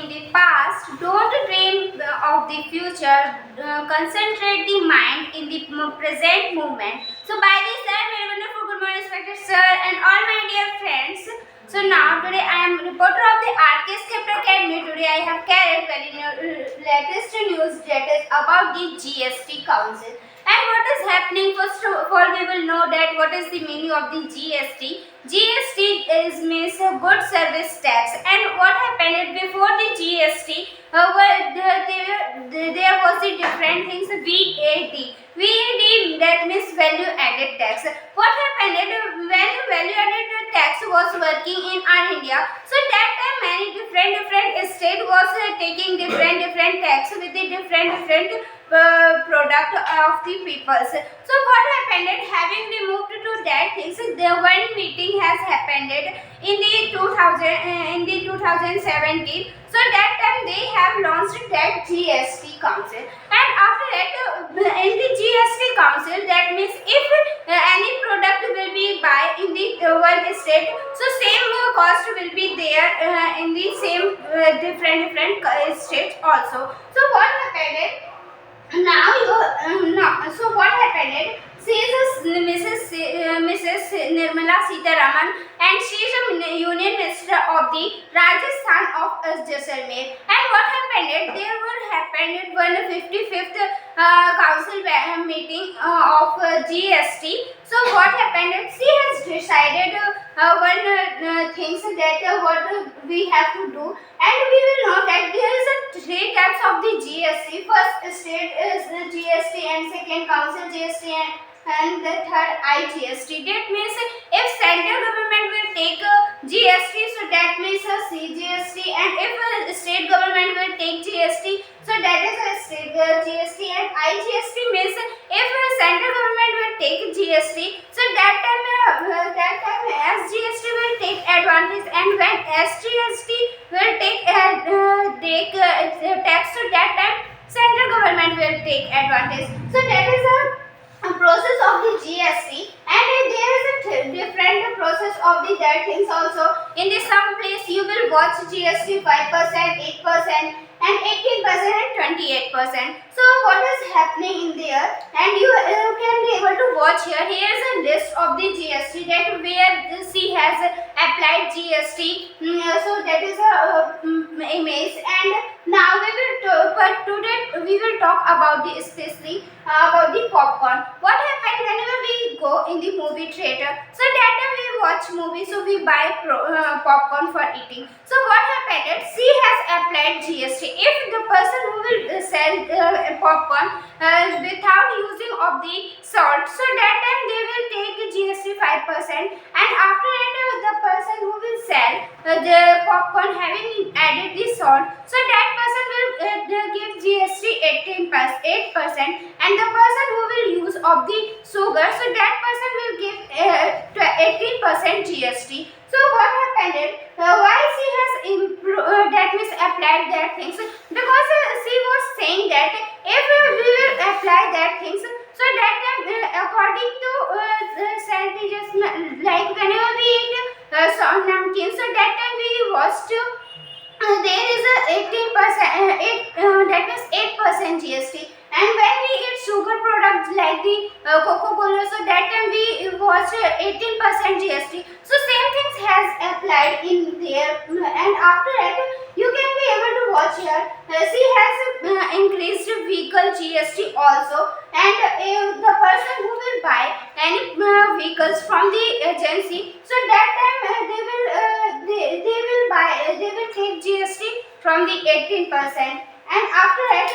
the past, don't dream of the future, concentrate the mind in the present moment. So by this I am very wonderful good morning respected sir and all my dear friends. So now today I am reporter of the RK Script Academy. Today I have carried very latest news that is about the GST Council. And what is happening? First of all, we will know that what is the meaning of the GST. GST means good service tax. And what happened before the GST? There was the different things. VAT that means value added tax. What happened when value added tax was working in our India? So that time many different state was taking different tax with the different product of the peoples. So what happened? Having removed to that things, the one meeting has happened in the 2017. So that time they have launched that GST Council, and after that in the GST Council, that means if any product will be buy in the one state, so same cost will be there in the same different states also. So what happened? So what happened? She is Mrs. Nirmala Sitharaman, and she is a Union Minister of the Rajasthan of Jaisalmer. And what happened? There will happen 155th council meeting of GST. So what happened? She has decided one things that what we have to do, and we will know that there is a three types of the GST. First state is the GST, and second council GST, and the third IGST. That means if central government will take GST, so that means a CGST, and if state government will take GST, so that is a state GST, and IGST means if central government will take GST, so that time SGST will take advantage, and when SGST will take tax, so that time central government will take advantage. So that is a process of the GST, and there is a different process of the that things also. In the some place you will watch GST 5%, 8%, and 18% and 28%. So what is happening in there? And you can be able to watch here. Here is a list of the GST that where she has applied GST. So that is a image. And now we will but today we will talk about the especially about the popcorn. What happens whenever we go in the movie theater? So that time we watch movie, so we buy popcorn for eating. So what happened? She has applied GST. If the person who will sell popcorn without using of the salt, so that time they will take GST 5%, and after that the person who will sell the popcorn having added the salt, so that person will give GST 8%, and the person who will use of the sugar, so that person will give 18% GST. So what happened? Why she has that means applied that things? Because she was saying that if we will apply that things, so that according to scientists, like whenever we eat namkeen, so that time we watched there is a 18% that means 8% GST, and when we eat sugar products like the Coca-Cola, so that time we watch 18% GST. So same things has applied in there, and after that you can be able to watch here. She has increased vehicle GST also, and the person who will buy any vehicles from the agency, so that time they will take GST from the 18%, and after that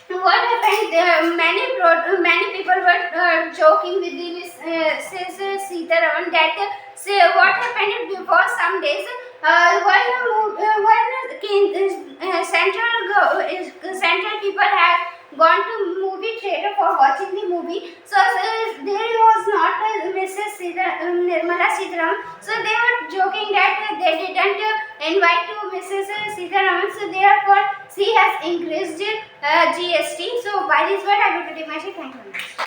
what happened? Many people were joking with the Sitharaman that what happened before some days central people have gone to movie theater for watching the movie. So there was not Mrs. Nirmala Sitharaman. So they were joking that they didn't invite to Mrs. Sitharaman. So therefore she has increased GST. So by this word I will take my thank you very much.